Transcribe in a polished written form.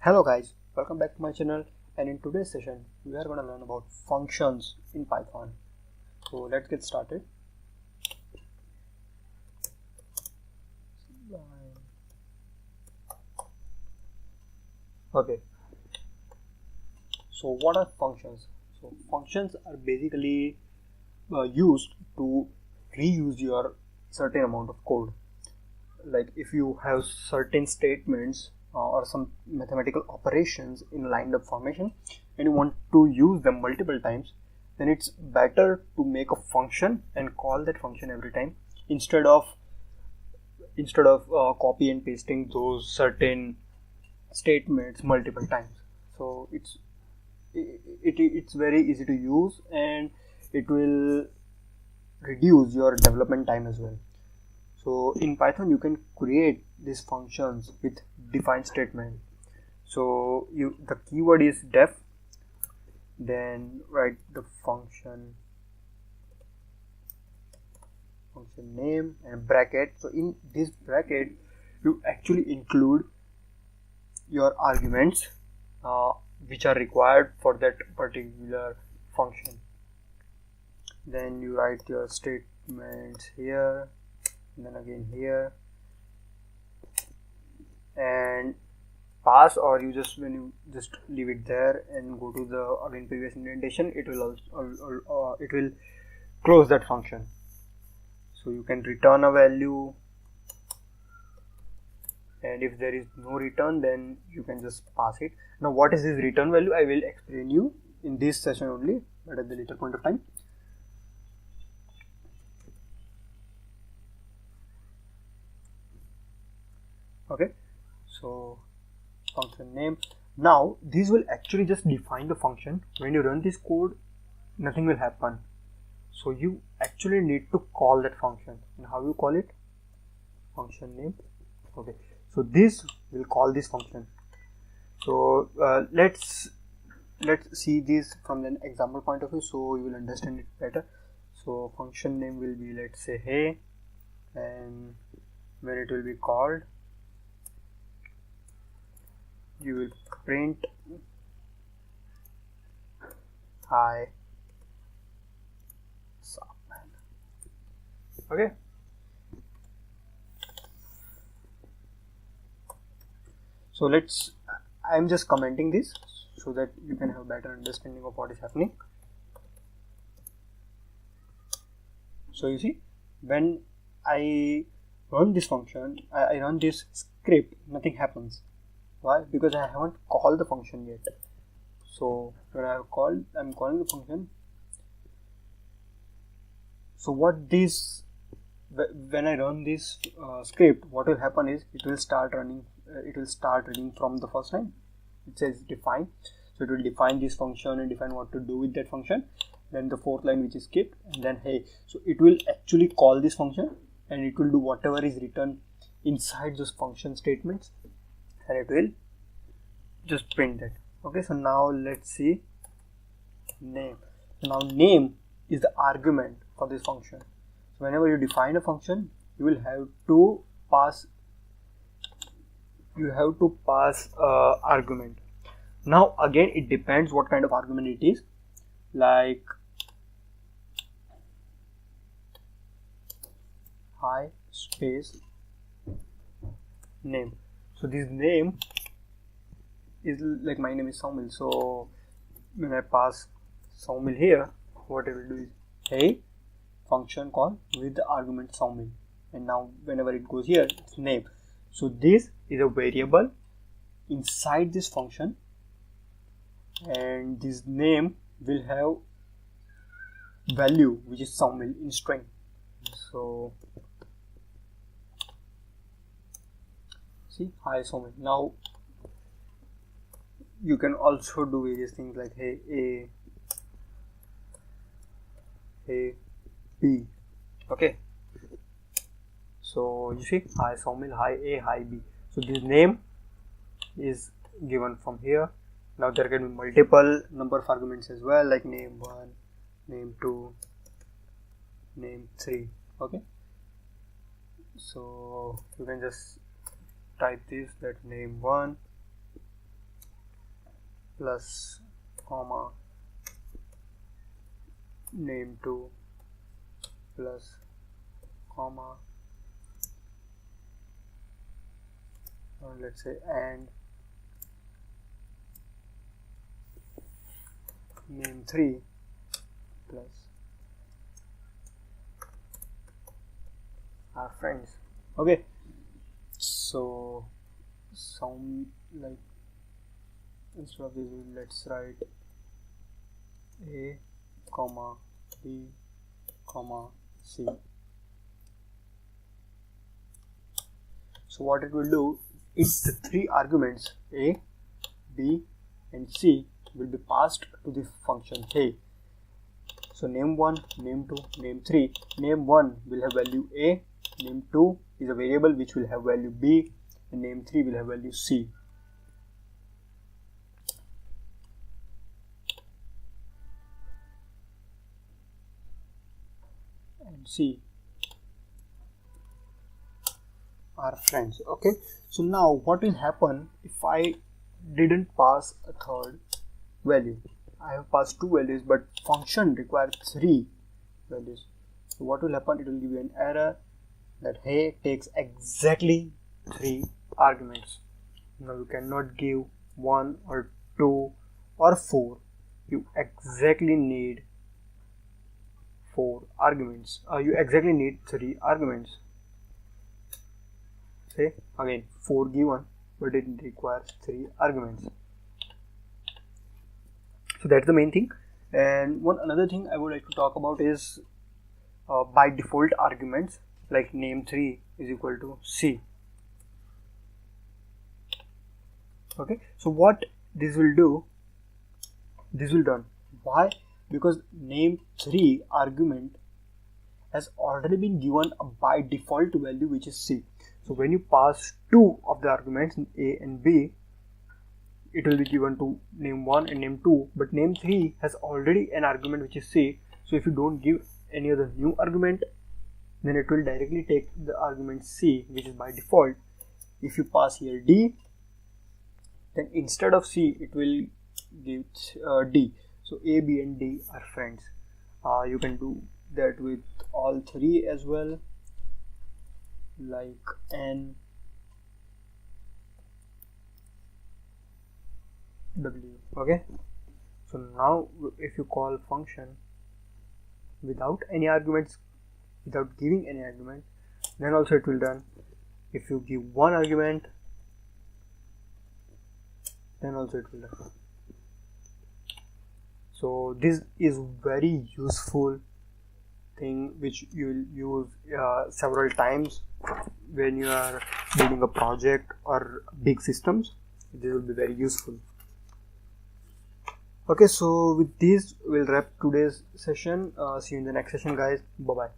Hello guys, welcome back to my channel, and in today's session we are going to learn about functions in Python. So let's get started. Okay, so what are functions? So functions are basically used to reuse your certain amount of code. Like if you have certain statements or some mathematical operations in lined up formation and you want to use them multiple times, then it's better to make a function and call that function every time instead of copy and pasting those certain statements multiple times. So it's very easy to use, and it will reduce your development time as well. So in Python you can create these functions with define statement. So the keyword is def, then write the function name and bracket. So in this bracket you actually include your arguments which are required for that particular function. Then you write your statements here, and then again here, and pass, or you just when you just leave it there and go to the again previous indentation, it will also it will close that function. So you can return a value, and if there is no return, then you can just pass it. Now what is this return value? I will explain you in this session only, but at the later point of time. Okay, so function name. Now these will actually just define the function. When you run this code, nothing will happen. So you actually need to call that function. And how you call it? Function name. Okay, so this will call this function. So let's see this from an example point of view, so you will understand it better. So function name will be, let's say, hey, and when it will be called, you will print hi Salman. Okay, so I'm just commenting this so that you can have better understanding of what is happening. So you see, when I run this function, I run this script, nothing happens. Why? Because I haven't called the function yet. So when I'm calling the function. So when I run this script, what will happen is it will start running. It will start reading from the first line. It says define, so it will define this function and define what to do with that function. Then the fourth line, which is skipped, and then hey. So it will actually call this function, and it will do whatever is written inside those function statements, and it will just print that. Okay, so now let's see name. Now name is the argument for this function. So whenever you define a function, you will have to pass argument. Now again, it depends what kind of argument it is. Like hi space name. So this name is like my name is Saumil. So when I pass Saumil here, what I will do is hey function call with the argument Saumil, and now whenever it goes here, it's name. So this is a variable inside this function, and this name will have value which is Saumil in string. So see hi Saumil. Now you can also do various things like hey A, hey B. Okay, so you see hi Saumil, hi A, hi B. So this name is given from here. Now there can be multiple number of arguments as well, like name 1, name 2, name 3. Okay, so you can just type this, that name 1, plus comma name2 plus comma let's say and name3 plus our friends. Okay, so sound like instead of this let's write a comma b comma c. So what it will do is the three arguments a, b and c will be passed to the function a. So name1, name2, name3. Name1 will have value a, name2 is a variable which will have value b, and name3 will have value c. And c are friends. Okay, so now what will happen if I didn't pass a third value? I have passed two values, but function requires three values. So what will happen? It will give you an error that hey takes exactly three arguments. Now you cannot give 1 or 2 or 4. You exactly need 4 arguments. You exactly need 3 arguments. Say again 4 given, but it requires 3 arguments. So that's the main thing. And one another thing I would like to talk about is by default arguments like name3 is equal to c. Okay, so what this will do, this will done. Why? Because name3 argument has already been given a by default value which is c. So when you pass two of the arguments a and b, it will be given to name1 and name2, but name3 has already an argument which is c. So if you don't give any other new argument, then it will directly take the argument c, which is by default. If you pass here d, then instead of c it will give d. So a, b and d are friends. You can do that with all three as well, like n, w. Okay, so now if you call function without any arguments, without giving any argument, then also it will run. If you give one argument, then also it will run. So this is very useful thing which you will use several times when you are building a project or big systems. This will be very useful. Okay, so with this we'll wrap today's session. See you in the next session, guys. Bye bye.